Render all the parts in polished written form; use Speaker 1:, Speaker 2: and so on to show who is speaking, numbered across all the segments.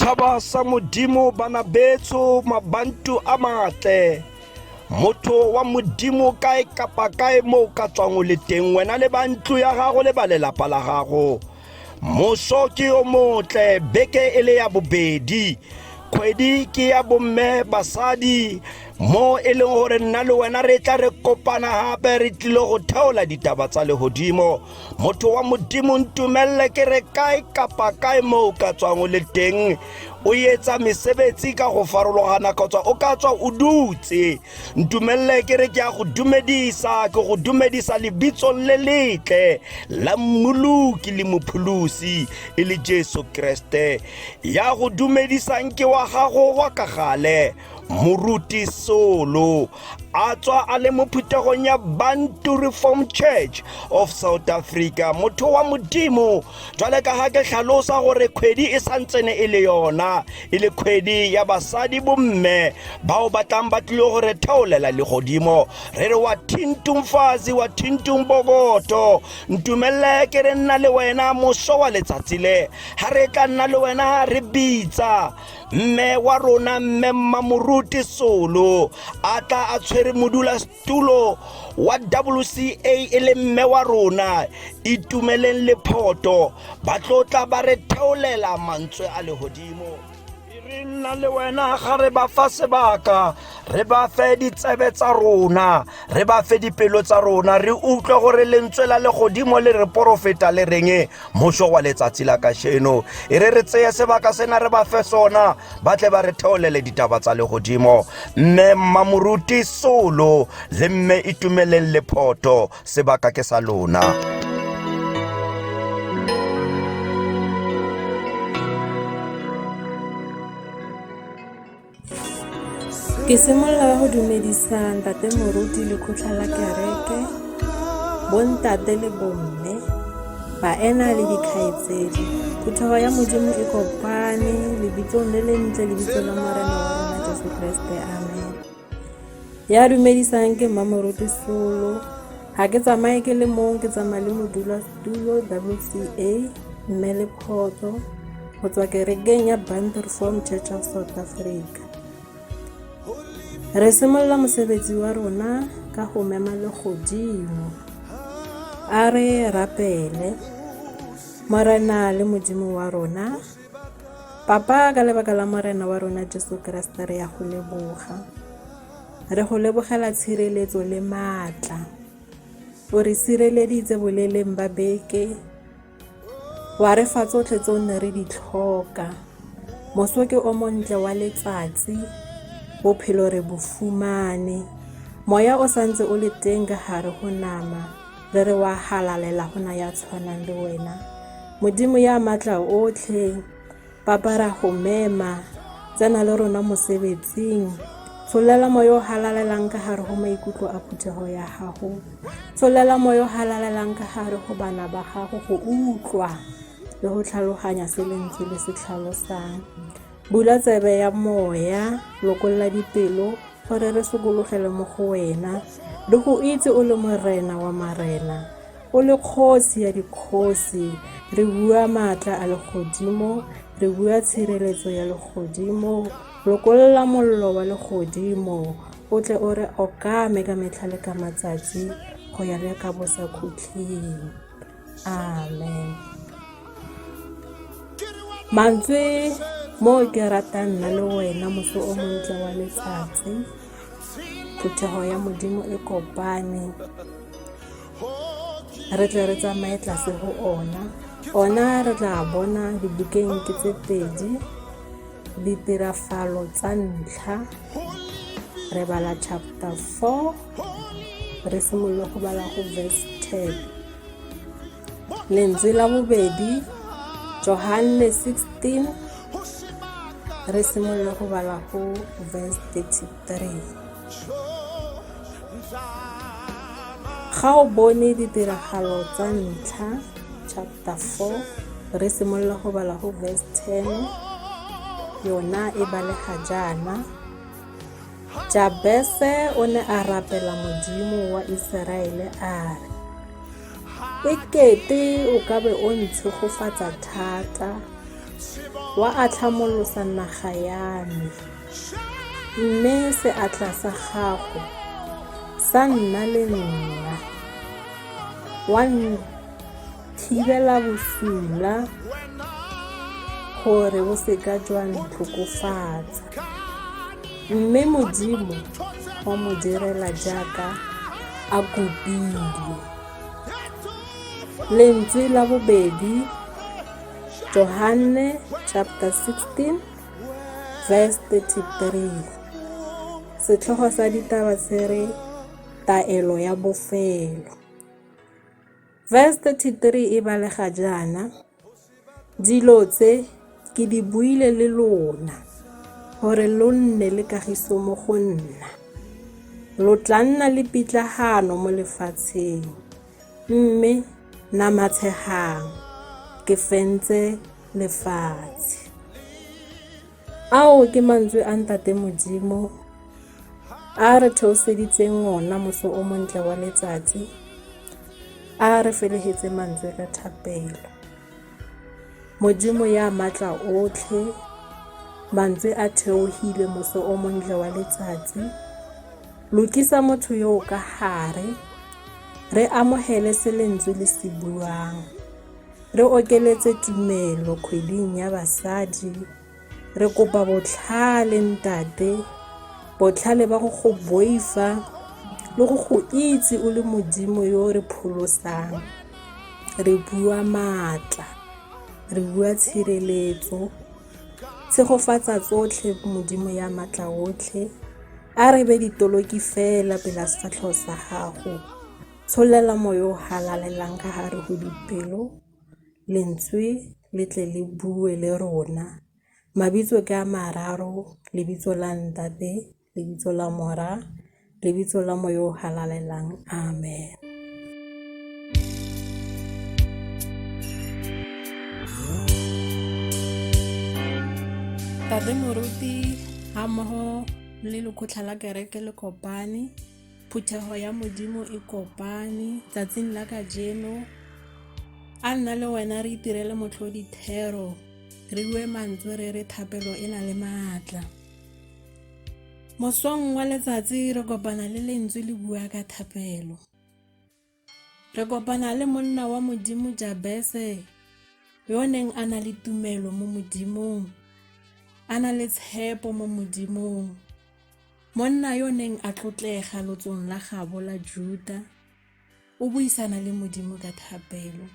Speaker 1: Setjhaba sa Modimo bana betso mabantu a matle. Motho wa Modimo kae kapa kae mo ka tswang o le teng wena le ba ntlo ya gago le ba lelapa la gago. Moso ke o motle, beke e le ya bobedi, kgwedi ke ya bomme basadi, mo e leng gore nna le wena re tla re kopana hape re tlile go theola ditaba tsa lehodimo. Motho wa Modimo ntumelle ke re kae kapa kae mo ka tswang o le teng o etsa mesebetsi ka go farologana kgotsa o ka tswa o dutse, ntumelle ke re ke a go dumedisa, ke go dumedisa lebitso le letle la mmoloki le mopholosi e le Jesu Kriste. Ya go dumedisang ke wa gago wa ka gale Moruti Solo, a tswa a le mo phuthegong ya Bantu Reformed Church of South Africa. Motho wa Modimo jwale ka ga ke tlhalosa gore kgwedi e santsene e le yona e le kgwedi ya basadi bomme bao batlang ba tlile gore theolela legodimo. Re re wa thintung fazi wa thintung bogoto, ntumelle ke re nna le wena moso wa letsatsi le, ha re tla nna le wena re bitsa mme wa rona mme Moruti Solo a tla a tshwere modula stulo wa WCA e le mme wa rona itumeleng le photo ba tlotla ba re theolela mantswe a lehodimo. Re nna le wena ga re ba fa sebaka, re ba fe ditsebe tsa rona, re ba fe dipelo tsa rona, re utlwe gore lentswe la legodimo le re profeta le reng moso wa letsatsi la kasheno. E re tseye sebaka sena re ba fe sona ba tle ba re theolele ditaba tsa legodimo. Mme Moruti Solo le mme itumeleng le photo, sebaka ke sa lona.
Speaker 2: Ke simolola go dumedisa ntate Moruti le khotla la kereke, bontate le bomme, baena le dikgaitsedi. Phuthego ya Modimo e kopane, lebitsong le lentle lebitso la Morena wa rona Jesu Kriste, amen. Ya dumedisang ke Moruti Solo, ha ke tsamaye ke le mong, ke tsamaya le modula stulo WCA mme le photo go tswa kerekeng ya Bantu Reformed Church of South Africa. Re simolola mosebetsi wa rona ka go mema legodimo, a re rapele. Morena le Modimo wa rona, Papa, ka lebaka la Morena wa rona Jesu Kriste re ya go leboga, re go lebogela tshireletso le maatla. O re sireleditse boleleng ba beke, wa re fa tsotlhe tse o ne re di tlhoka. Moso ke o montle wa letsatsi, bophelo re bo fumane, moya o santse o le teng ka hare go nama, re re wa halalela go na ya tshwanang le wena. Modimo ya matla otlhe, Papa ra go mema, tsena le rona mosebetsing, tsholela moya o halalelang ka hare go maikutlo a phuthego ya gago, tsholela moya o halalelang ka hare go bana ba gago go utlwa le go tlhaloganya se lentswe le se tlhalosang. Bula tsebe ya moya, lokolla dipelo gore re sokologele mo go wena, le go itse o le Morena wa marena, o le kgosi ya dikgosi. Re bua maatla a legodimo, re bua tshireletso ya legodimo, lokolla mollo wa legodimo, o tle o re okame ka metlha le ka matsatsi go ya le ka bosa khutleng, amen. Mantswe mo ke ratang nna le wena moso o montle wa letsatsi, phuthego ya Modimo e kopane, re tle re tsamaye tlase go ona re tla bona dibukeng ke tse pedi, ditiragalo tsa ntlha, re bala chapter 4, re simolola go bala go verse 10. Lentswe la bobedi Johane 16, re simolola go bala go verse 33. Ga o bone ditiragalo tsa ntlha chapter 4, re simolola go bala go verse 10, yona e balega jaana. Jabese o ne a rapela Modimo wa Iseraele a re, ekete o ka be o ntshegofatsa thata wa atlhamolosa naga ya me, mme seatla sa gago sa nna le nna, wa nthibela bosula gore bo seka jwa ntlhokofatsa, mme Modimo wa mo direla jaaka a kopile. Lentswe la bobedi, Johane chapter 16 verse 33. Setlhogo sa ditaba se re taelo ya bofelo. Verse 33 e balega jaana, dilo tse ke di buile le lona gore lo nne le kagiso mo go nna. Lo tla nna le pitlagano mo lefatsheng, mme namatshegang ke fentse lefatshe. Ao ke mantswe a Ntate Modimo a re theoseditseng ona moso o montle wa letsatsi, a re felehetse mantswe ka thapelo. Modimo ya matla otlhe, mantswe a theohile moso o montle wa letsatsi. Lokisa motho yo ka hare, re amohele se lentswe le se buang. Re okeletse tumelo kgweding ya basadi. Re kopa botlhale Ntate, botlhale ba go boifa le go itse o le Modimo yo re pholosang. Re bua matla, re bua tshireletso, tshegofatsa tsotlhe Modimo ya matla otlhe. A re be ditoloki fela pela sefatlhego sa gago. Tsholela moyo o halalelang ka hare go dipelo, lentswe le tle le bue le rona. Mabitso ke a mararo, lebitso la Ntate, lebitso la Mora, lebitso la moyo o halalelang. Amen. Tate Moruti ha mmoho le lekgotla la kereke le kopane, phuthego ya Modimo e kopane tsatsing la kajeno. A nna le wena re itirele motlhodi thero, re bue mantswe re re thapelo e na le maatla. Mosong wa letsatsi re kopana le lentswe le bua ka thapelo. Re kopana le monna wa Modimo Jabese, yo neng a na le tumelo mo Modimong, a na le tshepo mo Modimong. Monna yo neng a tlotlega lotsong la gabo la Juda, o buisana le Modimo ka thapelo.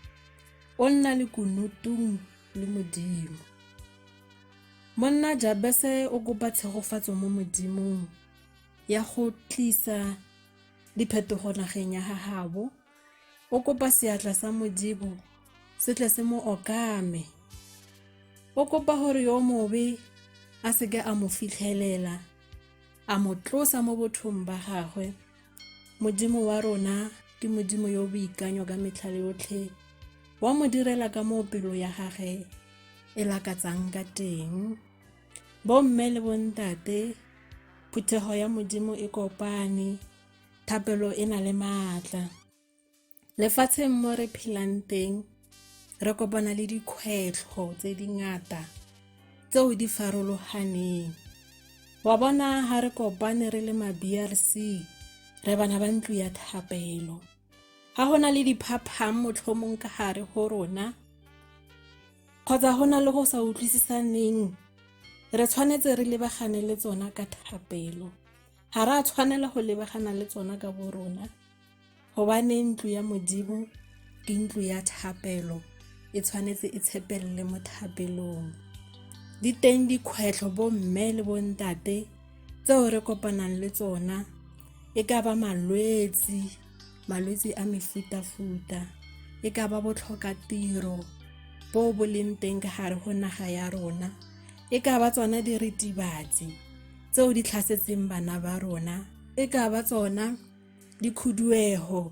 Speaker 2: O nna le kunutung le Modimo. Monna Jabese o kopa tshegofatso mo Modimong ya go tlisa diphetogo nageng ya gagabo. O kopa seatla sa Modimo se tle se mo okame. O kopa gore yo mobe a seke a mo fitlhelela, a mo tlosa mo bothong ba gagwe. Modimo wa rona ke Modimo yo boikanyo ka metlha yotlhe, wa mo direla ka mo pelo ya gage e lakatsang ka teng. Bomme le bontate, phuthego ya Modimo e kopane, thapelo e na le maatla. Lefatsheng mo re phelang teng, re kopana le dikgwetlho tse dingata tseo di farologaneng. Wa bona ha re kopane re le ma-BRC, re bana ba ntlo ya thapelo. Ha hona le diphapang motlhomong ka hare ho rona, kgotsa hona le go sa utlwisisaneng, re tshwanetse re lebagane le tsona ka thapelo. Ha ra tshwanela go lebagana le tsona ka bo rona, hobane ntlo ya Modimo ke ntlo ya thapelo, e tshwanetse e tshepelle mo thapelong. Di teng dikgwetlho bo mme le bontate tseo re kopanang le tsona, e ka ba malwetsi a mefuta-futa, e ka ba botlhoka tiro bo bo leng teng ka hare ho naga ya rona, e ka ba tsona diritibatsi tseo di tlhasetseng bana ba rona, e ka ba tsona dikhuduego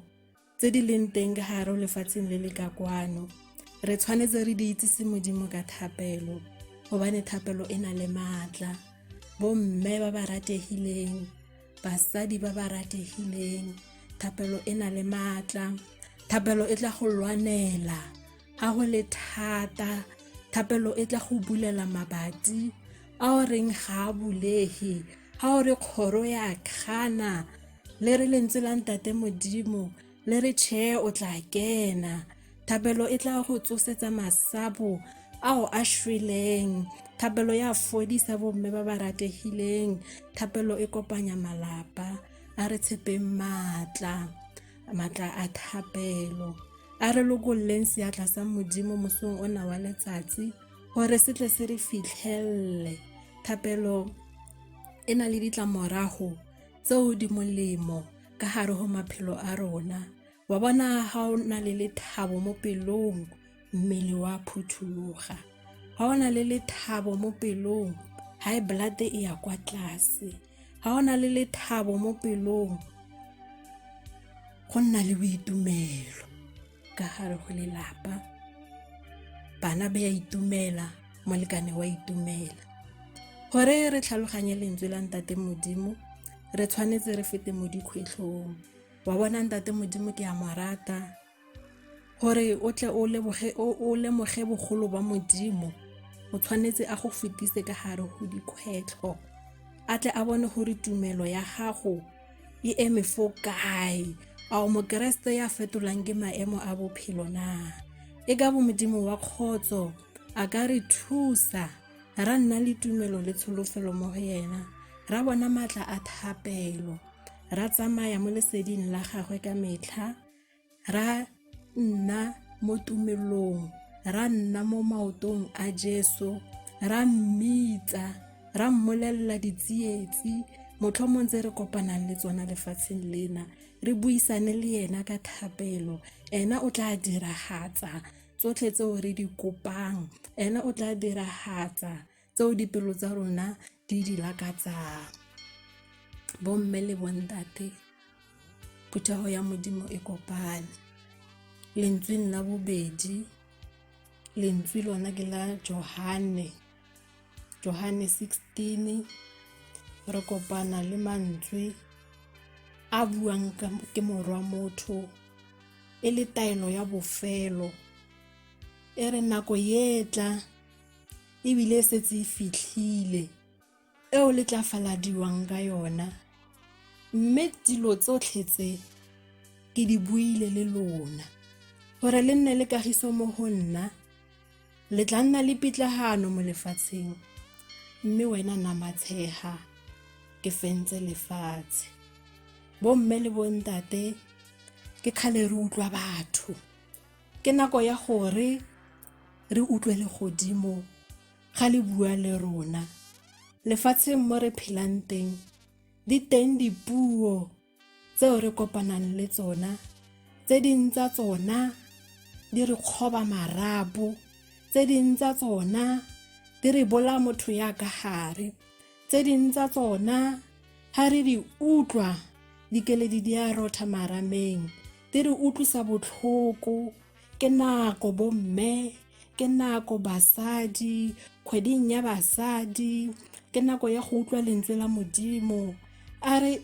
Speaker 2: tse di leng teng ka hare ho lefatsheng le le ka kwano. Re tshwanetse re di itsise Modimo ka thapelo, hobane thapelo e na le maatla. Bo mme ba ba ratehileng, basadi ba ba ratehileng, thapelo e na le maatla. Thapelo e tla go lwanela ha go le thata, thapelo e tla go bulela mabati a o reng ga a bulege, ga o re kgoro ya kgana le re lentswe la ntate Modimo le re tšhe o tla kena. Thapelo e tla go tsosetsa masapo ao a shweleng, thapelo ya fodisa bomme ba ba rategileng, thapelo e kopanya malapa. A re tshepeng maatla a thapelo, a re lokolleng seatla sa Modimo mosong ona wa letsatsi gore se tle se re fitlhelele. Thapelo e na le ditlamorago tseo di molemo ka gare go maphelo a rona. Wa bona ga o na le lethabo mo pelong, mmele wa phuthuloga. Ga o na le lethabo mo pelong, high blood e ya kwa tlase. Ga o na le lethabo mo pelong, go nna le boitumelo ka gare go lelapa. Bana ba ya itumela, molekane wa itumela. Gore re tlhaloganye lentswe la ntate Modimo, re tshwanetse re fete mo dikgwetlhong. Wa bona ntate Modimo ke a mo rata, gore o tle o lemoge bogolo ba Modimo, o tshwanetse a go fetise ka gare go dikgwetlho, a tle a bone gore tumelo ya gago e eme fo kae. A o mokeresete ya fetolang ke maemo a bophelo na? E ka bo Modimo wa kgotso a ka re thusa, ra nna le tumelo le tsholofelo mo go yena, ra bona matla a thapelo, ra tsamaya mo leseding la gagwe ka metlha, ra nna mo tumelong, ra nna mo maotong a Jesu, ra mmitsa, ra mmolelela ditsietsi motlhomong tse re kopanang le tsona lefatsheng lena. Re buisane le yena ka thapelo, ena o tla diragatsa tsotlhe tseo re di kopang, ena o tla diragatsa tseo dipelo tsa rona di lakatsang. Bomme le bontate, phuthego ya Modimo e kopane. Lentsweng la bobedi, lentswe lona ke la Johane 16, re kopana le mantswe a buang ke morwa motho e le taelo ya bofelo. E re nako yetla ebile setse e fitlhile eo le tla faladiwang ka yona, mme dilo tsotlhe tse ke di buile le lona gore le nne le kagiso mo go nna. Le tla nna le pitlagano mo lefatsheng, mme wena namatshega ke fentse lefatshe. Bomme le bontate, ke kgale re utlwa batho, ke nako ya gore re utlwe le Godimo ga le bua le rona. Lefatsheng mo re phelang teng di teng dipuo tseo re kopanang le tsona, tse ding tsa tsona di re kgoba marapo, tse ding tsa tsona di re bola motho ya ka gare, tse ding tsa tsona ha re di utlwa dikeledi di a rotha marameng, di re utlwisa botlhoko. Ke nako bomme, ke nako basadi, kgweding ya basadi, ke nako ya go utlwa lentswe la Modimo. A re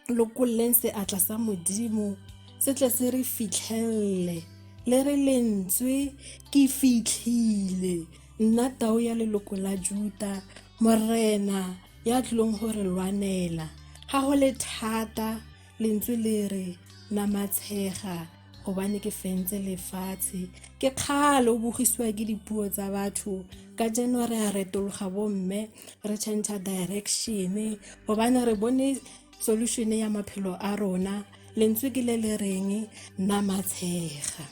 Speaker 2: lokolleng seatla sa Modimo se tle se re fitlhelele, le re lentswe ke fitlhile, nna tao ya leloko la Juda, morena ya tlileng go re lwanela. Ga go le thata lentswe le re namatshega, gobane ke fentse lefatshe. Ke kgale o bogisiwa ke dipuo tsa batho, ka jeno re a retologa bomme, re change direction, gobane re bone solution ya maphelo a rona. Lentswe ke le reng namatshega.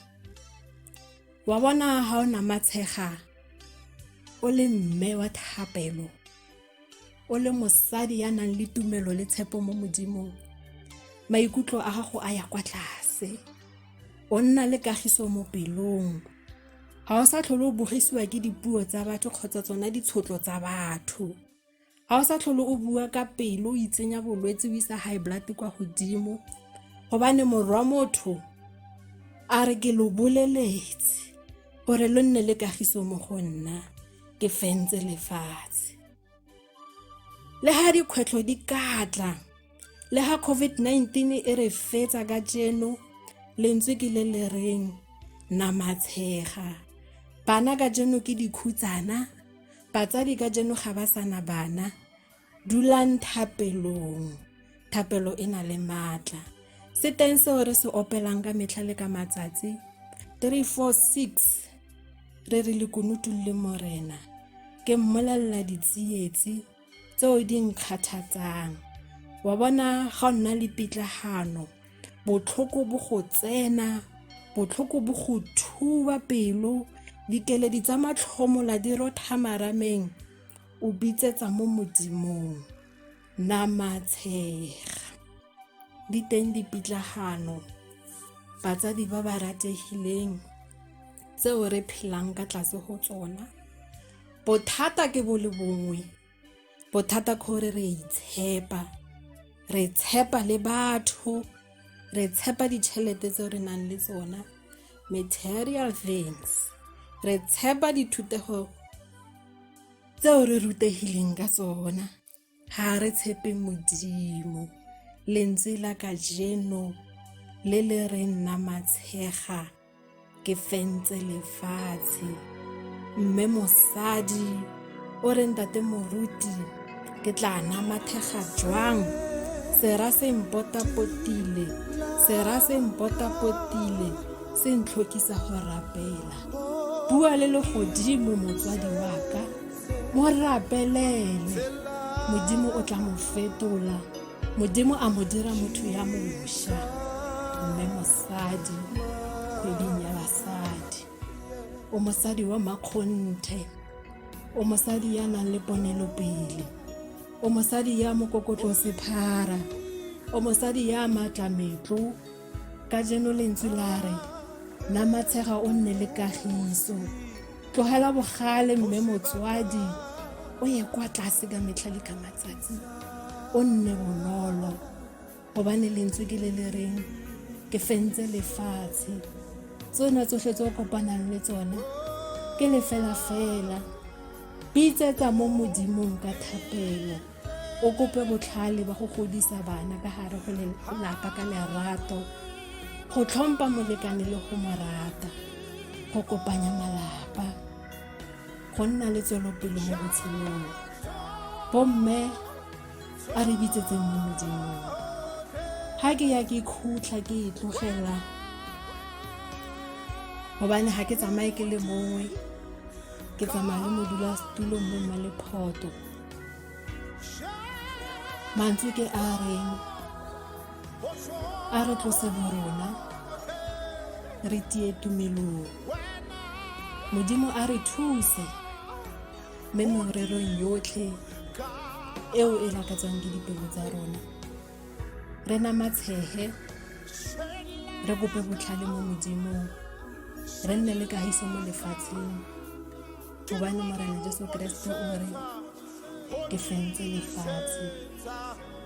Speaker 2: Wa bona ha o namatshega, o le mme wa thapelo, o le mosadi ya nang le tumelo le tshepo mo Modimong, maikutlo a gago a ya kwa tlase, o nna le kagiso mo pelong. Ha o sa tlhole o bogisiwa ke dipuo tsa batho kgotsa tsona ditshotlo tsa batho. Ha o sa tlhole o bua ka pelo, o itsenya bolwetse, o isa high blood kwa godimo, gobane morwa motho a re ke lo boleletse gore lo nne le kagiso mo go nna, ke fentse lefatshe. Le ha dikgwetlho di katla, le ha COVID-19 e re fetsa ka jeno, lentswe ke le reng namatshega. Bana ka jeno ke dikhutsana, batsadi ka jeno ga ba sana bana. Dulang thapelong, thapelo e na le maatla. Se teng seo re se opelang ka metlha le ka matsatsi 346 re re lekunutung le morena. Ke mmolella ditsietsi tseo di nkgathatsang. Wa bona ga o nna le pitlagano, botlhoko bo go tsena, botlhoko bo go thuba pelo, dikeledi tsa matlhomola di rotha marameng, o bitsetsa mo modimong. Namatshega. Di teng dipitlagano, batsadi ba ba rategileng tseo re phelang ka tlase go tsona. Bothata ke bo le bongwe, bothata ke gore re itshepa, re tshepa le batho, re tshepa ditšhelete tseo re nang le tsona, material things, re tshepa dithutego tseo re rutegileng ka tsona, ga re tshepe Modimo. Lentswe la kajeno le le re Namatshega ke fentse lefatshe. Mme mosadi o re ntate moruti ke tla namathega jwang? Sera se mpotapotile, sera se mpotapotile, se ntlhokisa go rapela. Bua le legodimo motswadi wa ka, mo rapelele. Modimo o tla mo fetola, Modimo a mo dira motho ya mošwa. Mme mosadi, kgweding ya basadi, o mosadi wa makgonthe, o mosadi ya nang le ponelopele, o mosadi ya mokokotlo sephara, o mosadi ya matlametlo. Ka jeno lentswe la re Namatshega o nne le kagiso. Tlogela bogale mme motswadi, o ye kwa tlase ka metlha le ka matsatsi, o nne bonolo, gobane lentswe ke le le reng ke fentse lefatshe. Tsona tsotlhe tse o kopanang le tsona ke lefela-fela. Bitsetsa mo modimong ka thapelo, o kope botlhale ba go godisa bana ka gare go lelapa ka lerato, go tlhompha molekane le go mo rata, go kopanya malapa, go nna le tswelopele mo botshelong. Bomme a re bitsetseng mo modimong. Ha ke ya ke khutla ke e tlogela, gobane ga ke tsamaye ke le mongwe, ke tsamaya le modulasetulo mme Mmalephoto. Mantswe ke a reng, a re tlose borona, re tie tumelong. Modimo a re thuse mme mererong yotlhe eo e lakatswang ke dipelo tsa rona. Re namatshege, re kope botlhale mo Modimong, re nne le kagiso mo lefatsheng, gobane Morena Jesu Kriste o re ke fentse lefatshe.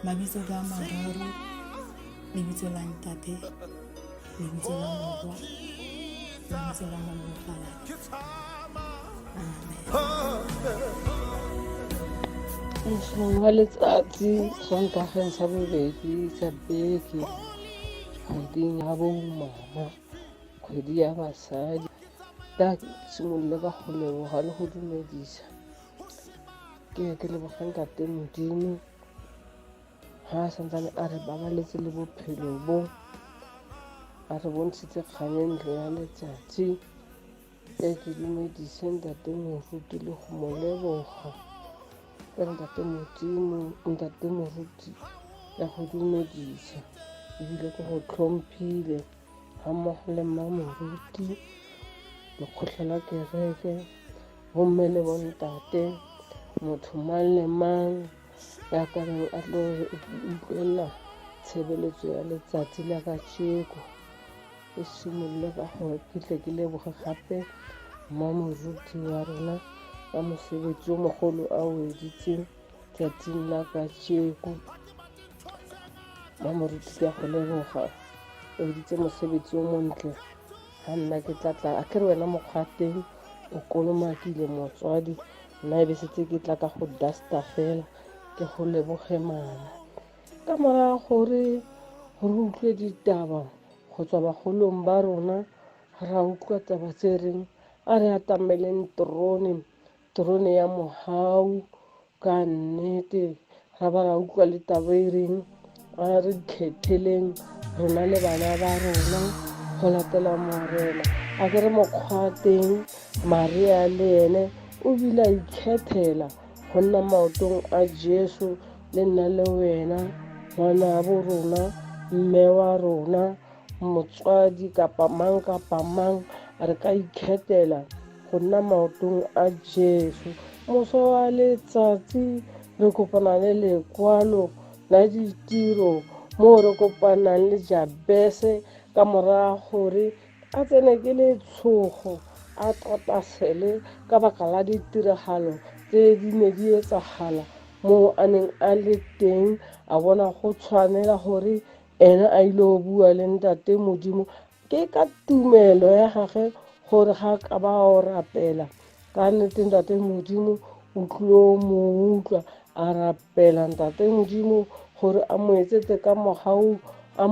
Speaker 2: Mabitso ka mararo, lebitso la ntate, lebitso la morwa, lebitso la mologala. Amen.
Speaker 3: Mohlomong wa letsatsi Sontageng sa bobedi sa beke, kgweding ya bomama, kgwedi ya basadi. Da simolola ka go leboga le go dumedisa. Ke lebogang ntate Modimo ga a santsane a re babaletse le bophelo bo, a re bontshitse kganyentlo ya letsatsi. Ke dumedise ntate moruti le go mo leboga ka ntate Modimo, ntate moruti ya go dumedisa, ebile ke go tlhomphile ga mmogo le mma moruti, lekgotla la kereke, bomme le bontate, motho mang le mang ya ka reng a tlo utlwela tshebeletso ya letsatsi la kajeko. E simolole ka gore ke tle ke leboge gape mma moruti wa rona ka mosebetsi o mogolo a o editseng tsatsing la kajeko. Mma moruti ke a go leboga, o editse mosebetsi o montle. Ga nna ke tlatla a ke re wena mokgwateng o kolomakile motswadi, nna e be setse ke tla ka go dasta fela ke go leboge mama. Ka morago gore re utlwe ditaba go tswa bagolong ba rona, ra utlwa taba tse reng a re atameleng trone ya mohau ka nnete ra ba ra utlwa le taba e reng a re kgetheleng rona le bana ba rona go latela morena a ke re mokgwa teng Maria le ene o bile a ikgethela go nna maotong a Jesu le nna le wena ngwana bo rona mme wa rona motswadi kapa mang re ka ikgethela go nna maotong a Jesu. Moso wa letsatsi re kopana le lekwalo la ditiro mo re kopanang le Jabese ka morago gore a tsene ke letshogo a totasele ka baka la ditiragalo tse di ne di etsagala mo a neng a le teng a bona go tshwanela gore ena a ile go bua le ntate Modimo ke ka tumelo ya gage gore ga ka ba o rapela ka nnete ntate Modimo o tlo mo utlwa a rapela ntate Modimo gore a mo etsetse ka mogau a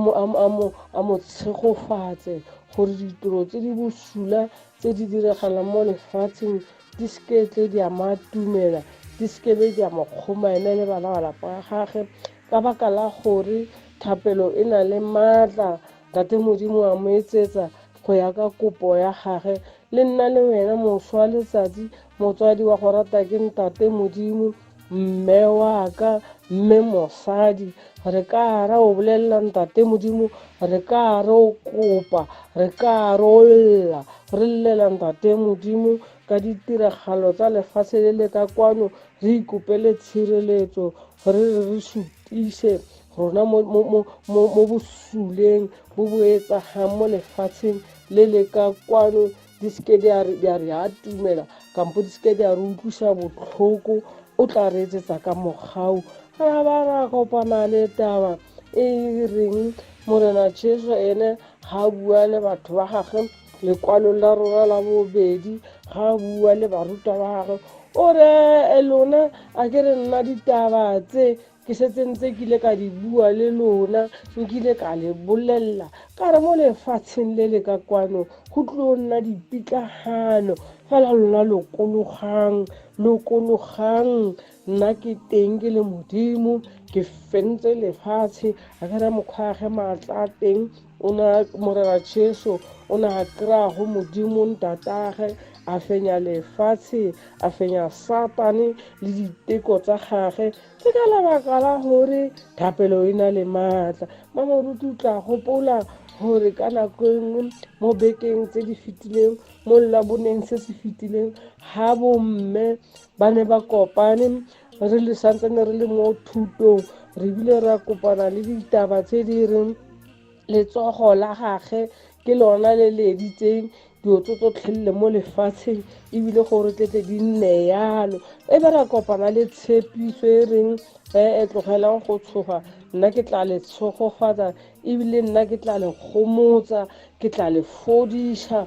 Speaker 3: mo tshegofatse gore ditiro tse di bosula tse di diragalang mo lefatsheng di sketle di a matumela di skebe di a mokgoma ene le bana ba lapa ga gage ka baka la gore thapelo e na le maatla ntate Modimo a mo etsetsa go ya ka kopo ya gage le nna le wena moso wa letsatsi motswadi wa go rata ke ntate Modimo mme wa ka mme mosadi re ka ra o bolelela ntate Modimo re ka ra o kopa re ka ra o lla re llela ntate Modimo ka ditiragalo tsa lefatshe le le ka kwano re ikopele tshireletso re šutiše rona mo bosuleng bo bo etsagang mo lefatsheng le le ka kwano di seke di a re atumela kampo di seke di a re utlwisa botlhoko o tla re etsetsa ka mogau ga ba ra kopana le taba e reng morena Jesu ene ga bua le batho ba gage lekwalo la rona la bobedi ga bua le baruta ba gage o re lona a ke re nna ditaba tse ke setse ntse ke ile ka di bua le lona nkile ka le bolela ka re mo lefatsheng le le ka kwano go tlo nna dipitlagano fela lona lokologang nna ke teng ke le Modimo ke fentse lefatshe a ke re mokgwage maatla teng o na morena Jesu o na kry-a go Modimo ntatage a fenya lefatshe a fenya Satane le diteko tsa gage ke ka lebaka la gore thapelo e na le maatla mamoruti o tla gopola gore ka nako engwe mo bekeng tse di fetileng mo laboneng se se fetileng ga bomme ba ne ba kopane re le santsane re le mo thutong re bile ra kopana le ditaba tse di reng letsogo la gage ke lona le leditseng dio tsotlhelele mo lefatsheng ebile gore tletse di nne yalo e be ra kopana le tshepiso e reng e tlogelang go tshoga nna ke tla le tshogofatsa ebile nna ke tla le gomotsa ke tla le fodiša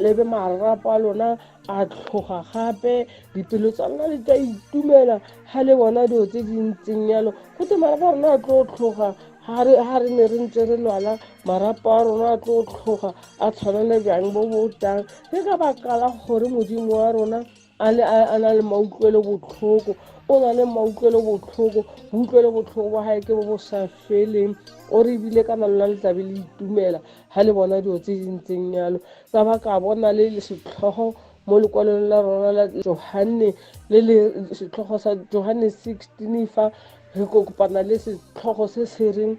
Speaker 3: lebe marapo a lona a tlhoga gape dipelo tsa lona di tla itumela ga le bona dio tse di ntseng yalo go te marapo a rona a tlo tlhoga ha re ne re ntse re lwala marapo a rona a tlo tlhoga a tshwanele bjang bo botang ke ka baka la gore Modimo wa rona a na le mautlwelo botlhoko o na le mautlwelo botlhoko ba hae ke bo sa feleng o re bile ka lona le tlabe le itumela ha le bona dio tse di ntseng yalo ka baka bona le setlhogo mo lekwalong la rona la Johane le setlhogo sa Johane 16 fa re kopana le setlhogo se se reng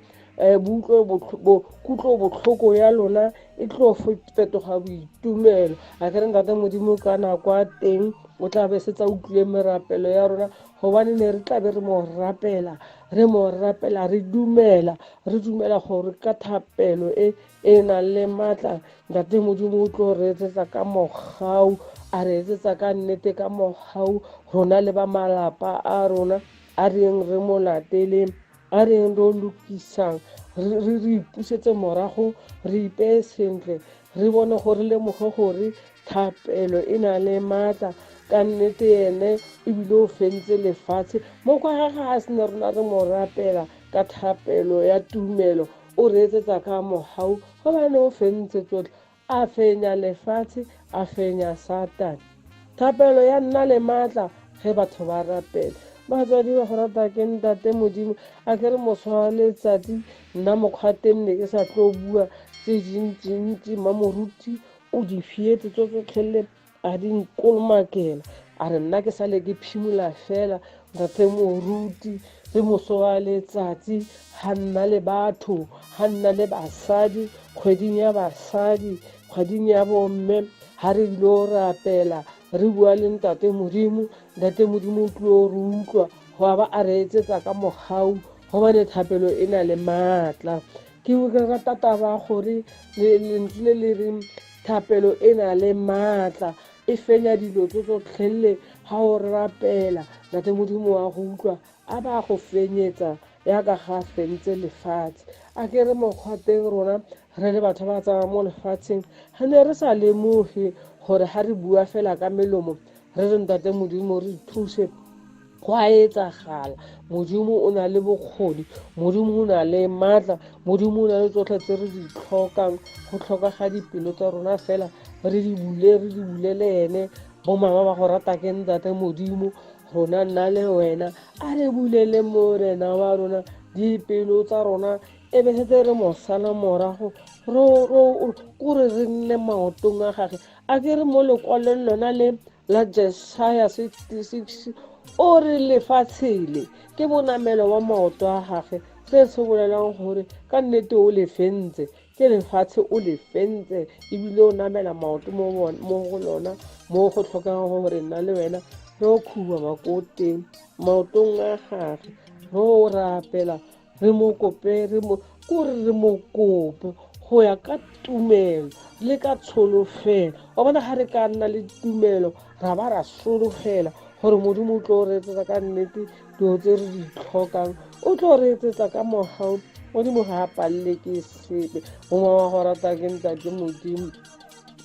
Speaker 3: kutlo botlhoko ya lona e tlo fetoga boitumelo a ke re ntate Modimo ka nako a teng o tla be setsa utlwile merapelo ya rona gobane ne re tla be re mo rapela re dumela gore ka thapelo e nang le maatla ntate Modimo o tlo re etsetsa ka mogau a re etsetsa ka nnete ka mogau rona le ba malapa a rona a reng re mo lateleng a reng re lokisang re ipusetse morago re ipee sentle re bone gore le mogo gore thapelo e na le maatla ka nnete ene ebile o fentse lefatshe mo kwa gage a se ne rona re mo rapela ka thapelo ya tumelo o re etsetsa ka mogau gobane o fentse tsotlhe a fenya lefatshe a fenya Satane. Thapelo ya nna le maatla ge batho ba rapela. Batswadi ba go rata ke ntate Modimo a ke re moso wa letsatsi nna mokgwateng ne ke sa tlo bua tse dintsi mamoruti o di fietse tso tlhelle a di nkolomakela a re nna ke sale ke phimola fela ntate moruti le moso wa letsatsi ga nna le batho ga nna le basadi kgweding ya basadi kgweding ya bomme ga re dilo rapela re bua le ntate Modimo o tlo re utlwa go ba a re etsetsa ka mogau gobane thapelo e na le maatla. Ke rata taba gore lentswe le reng thapelo e na le maatla e fenya dilo tso tlhelle ga o rapela ntate Modimo wa go utlwa a ba go fenyetsa ya ka ga fentse lefatshe. A ke re mokgwateng rona re le batho ba tsaya mo lefatsheng ga ne re sa lemoge gore ga re bua fela ka melomo re re ntate Modimo re thuse go a etsagala. Modimo o na le bokgoni, Modimo o na le maatla, Modimo o na le tsotlhe tse re di tlhokang go tlhokega dipelo tsa rona fela re di bulele ene. Bo mama ba go rata ke ntate Modimo rona nna le wena a re bulele morena wa rona dipelo tsa rona e be setse re mo sala morago kore re nne maotong a gage. A ke re mo lekwalong lona le la Jesaja 66 o re lefatshele ke bonamelo wa maoto a gage se se bolelang gore ka nnete o le fentse ke lefatshe o le fentse ebile o namela maoto mo go lona mo go tlhokang gore nna le wena re o khuba makoteng maotong a gage re o rapela re mo kope re mo kope go ya ka tumelo le ka tsholofelo wa bona ga re ka nna le tumelo ra ba ra solofela gore Modimo o tlo re etsetsa ka nnete dilo tse re di tlhokang o tlo re etsetsa ka mogau Modimo ga a palele ke sepe o mama go rata ke ntate Modimo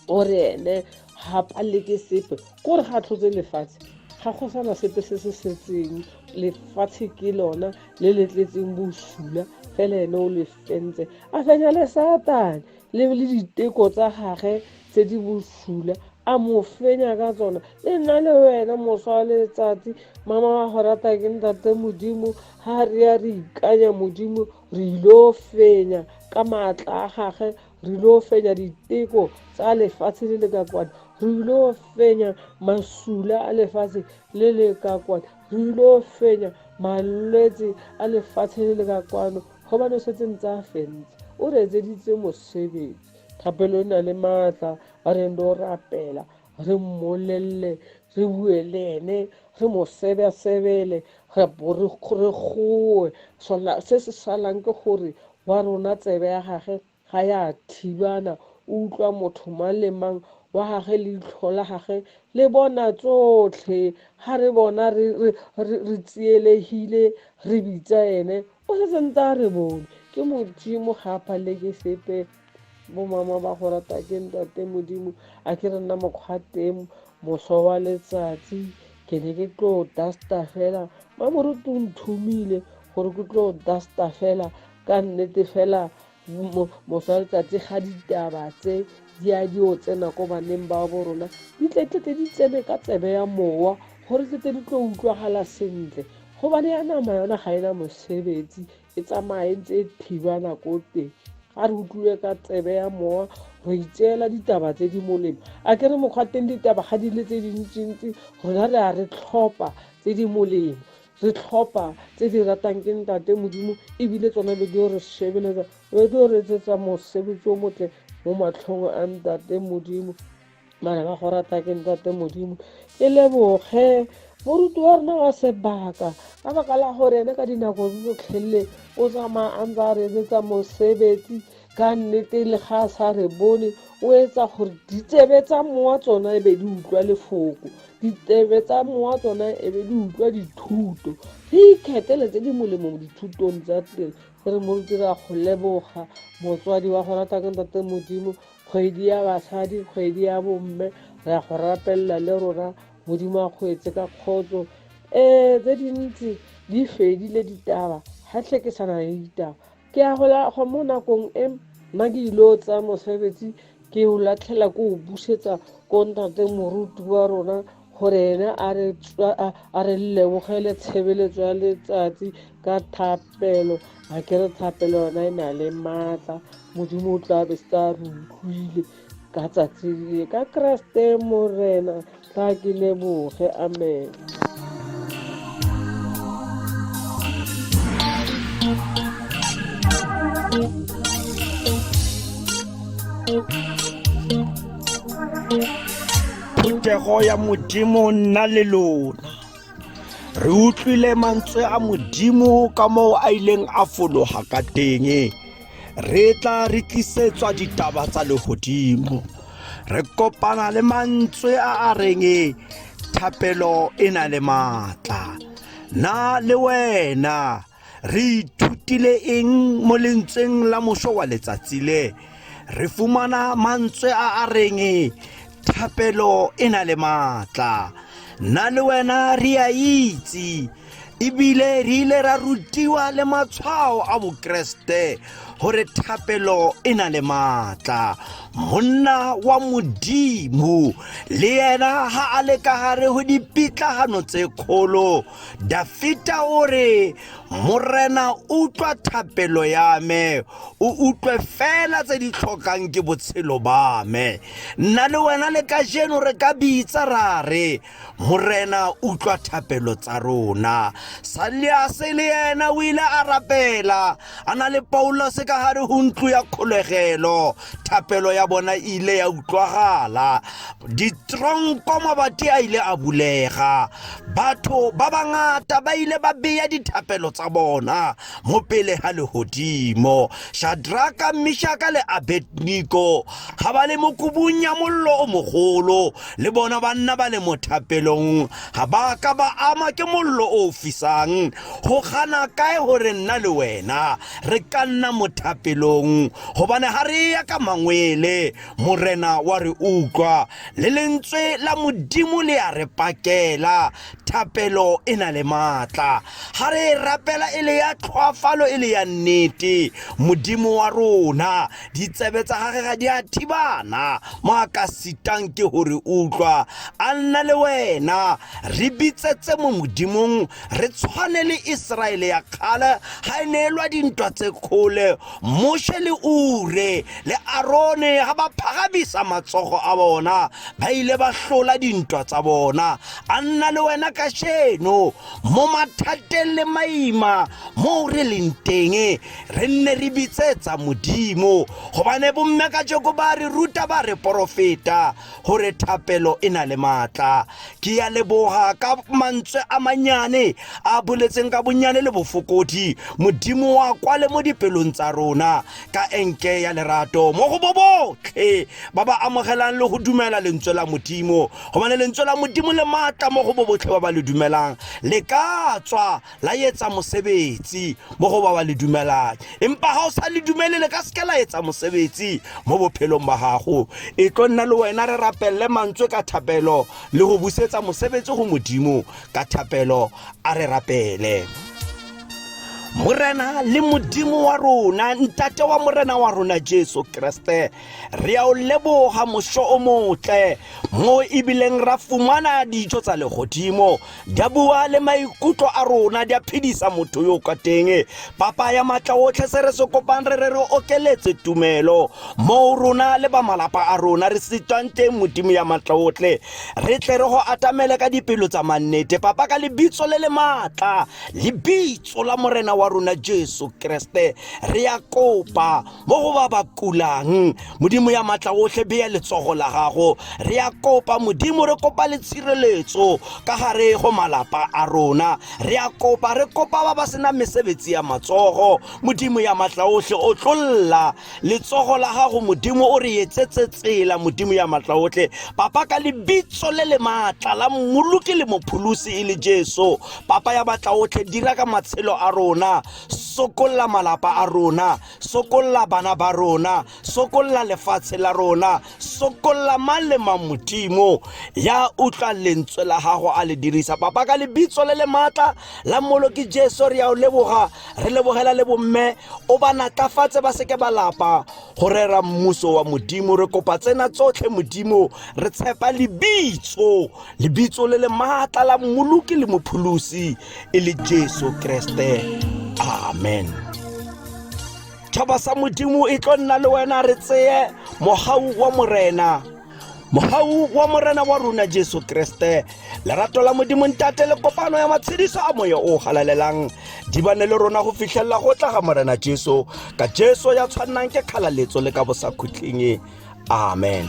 Speaker 3: o re ene ga a palele ke sepe kore ga tlhotse lefatshe ga go sana sepe se se setseng lefatshe ke lona le le tletseng bosula fela ene o le fentse a fenya le Satane le diteko tsa gage tse di bosula a mo fenya ka tsona le nna le wena moso wa letsatsi mama wa go rata ke ntate Modimo ga re ya re ikanya Modimo re ilo fenya ka maatla a gage re ilo fenya diteko tsa lefatshe le le ka kwana re ilo fenya masula a lefatshe le le ka kwana re ilo fenya malwetse a lefatshe le le ka kwano gobane o setse ntse a fentse o re etseditse mosebetsi. Thapelo e na le maatla a re ndo rapela re mmolelle re bue le ene re mo sebele re goe se se salang ke gore wa rona tsebe ya gage ga ya thibana o utlwa motho mang le mang wa gage le itlho la gage le bona tsotlhe ga re bona re tsielehile re bitsa ene o setse ntse a re bone ke Modimo ga a palele ke sepe. Bo mama ba go rata ke ntate Modimo a ke re nna mokgwateng moso wa letsatsi ke ne ke tlo dasta fela mamoruti o nthumile gore ke tlo dasta fela ka nnete fela moso wa letsatsi ga ditaba tse di a di o tsena ko baneng ba bo rona di tletse di tsene ka tsebe ya mowa gore tletse di tlo utlwagala sentle gobane ya nama yona ga ena mosebetsi e tsamaye ntse e thibana ko teng ga re utlwile ka tsebe ya mowa re itseela ditaba tse di molemo a ke re mokgwateng ditaba ga di le tse dintsi rona re a re tlhopha tse di molemo re tlhopha tse di ratang ke ntate Modimo ebile tsona be di o re shebeletsa be di o re etsetsa mosebetsi o motle mo matlhong a ntate Modimo mara ba go rata ke ntate Modimo e leboge moruti wa rona wa sebaka ka baka la gore ene ka dinako tse tlhelle o tsamaya a ntse a re etsetsa mosebetsi ka nnete le ga a sa re bone o etsa gore ditsebe tsa mowa tsona e be di utlwa lefoko ditebe tsa mowa tsona e be di utlwa dithuto re ikgethele tse di molemo dithutong tsa teng re mo dira go leboga motswadi wa go rata ke ntate Modimo kgwedi ya basadi kgwedi ya bomme re a go rapella le rona Modimo a go etse ka kgotso tse dintsi di fedile ditaba ga tle ke sana le ditaba ke a go mo nakong e nna ke ilo tsa mosebetsi ke o latlhela ko o busetsa ko ntate moruti wa rona gore ene a re lebogele tshebeletso ya letsatsi ka thapelo a ke re thapelo yona e na le maatla modimo o tla be se tla re utlwile ka tsatsi le ka Kriste morena tla ke leboge amen.
Speaker 1: Phutego ya modimo nna le lona re utlwile mantswe a modimo ka moo a ileng a fologa ka teng re tla re tlisetswa ditaba tsa lehodimo re kopana le mantswe a reng thapelo e na le maatla na le wena re ithutile eng mo lentsweng la mosho wa letsatsi le re fumana mantswe a reng thapelo e na le maatla na le wena re a itse ebile re ile ra rutiwa le matshwao a bokreste hore thapelo e na le maatla monna wa modimo le yena ha a le ka hare ho dipitlagano tse kgolo Dafita o re morena utlwa thapelo ya me o utlwe fela tse di tlhokang ke botshelo ba me nna le wena le ka jeno re ka bitsa rare morena utlwa thapelo tsa rona Saliase le yena o ile a rapela a na le Paulos ka hare ho ntlo ya kgolegelo thapelo ya bona ile ya utlwagala ditronko mabati a ile a bulega batho ba bangata ba ile ba beya dithapelo tsa bona mo pele ha lehodimo Shadraka Meshaka le Abednego ha ba le mokubung ya mollo o mogolo le bona banna ba le mothapelong ha ba ka ba ama ke mollo o fisang ho gana kae hore nna le wena re ka nna mothapelong hobane ha re ya ka mangwele morena wa re utlwa le lentswe la modimo le a re pakela thapelo e na le maatla ha re rapela ile ya tlhoafalo ile ya nnete modimo wa rona ditsebe tsa gage ga di a thibana ma ka sitang ke hore utlwa a nna le wena re bitsetse mo modimong re tshwane le Israele ya kgale ha enelwa dintwa tse kgole Moshe le Ure le Arone ha ba phagamisa matsogo a bona ba ile ba hlola dintwa tsa bona a nna le wena ka sheno mo mathateng le maima mo re leng teng re nne re bitsetsa modimo gobane bomme ka joko ba re ruta ba re profeta hore thapelo e na le maatla ke ya leboga ka mantswe a manyane a boletseng ka bonyane le bofokodi modimo wa kwa le mo dipelong tsa rona ka enke ya lerato mo go bobotlhe ba ba amogelang le go dumela lentswe la modimo gobane lentswe la modimo le maatla mo go bobotlhe ba ba le dumelang le ka tswa la etsa mosebetsi mo go ba ba le dumelang empa ha o sa le dumele le ka se la etsa mosebetsi mo bophelong ba gago e tlo nna le wena re rapelle mantswe ka thapelo le go busetsa mosebetsi go modimo ka thapelo a re rapele morena le modimo wa rona ntate wa morena wa rona Jesu Kriste re a o leboga mosho o motle mo ibileng ra fumana dijo tsa legodimo di bua le maikutlo a rona di a phedisa motho yo ka teng papa ya matla otlhe se re se kopang re okeletse tumelo mo rona le ba malapa a rona re sitwang teng modimo ya matla otlhe re tle re go atamela ka dipelo tsa mannete papa ka lebitso le le matla lebitso la morena wa rona Jesu Kriste re ya kopa mo go ba ba kulang modimo ya matla otlhe be ya letsogo la gago re ya kopa modimo re kopa le tshireletso ka gare go malapa a rona re ya kopa ba ba sena mesebetsi ya matsogo modimo ya matla otlhe o tlolla letsogo la gago modimo o re etsetse tsela modimo ya matla otlhe papa ka lebitso le le matla la mmoloki le mophulusi ile Jesu papa ya matla otlhe dira ka matshelo a rona sokolla malapa a rona, sokolla bana ba rona, sokolla lefatshe la rona, sokolla mang le mang Modimo ya utlwa lentswe la gago a le dirisa. Papa, ka lebitso le le matla la Moloki Jesu re ya o leboga, re lebogela le bomme o ba natlafatse ba seke ba lapa go rera mmuso wa Modimo. Re kopa tsena tsotlhe Modimo, re tshepa lebitso le le matla la Moloki le Mopholosi e le Jesu Kriste. Amen. Thaba sa Modimo e tlo nna le wena, re tseye mogau wa morena wa rona Jesu Kriste. Lerato la Modimo Ntate le kopano ya matshediso a moya o galalelang di bane le rona go fitlhella go tla ga morena Jesu, ka Jesu ya tshwannang ke kgalaletso le ka bosakhutleng. Amen.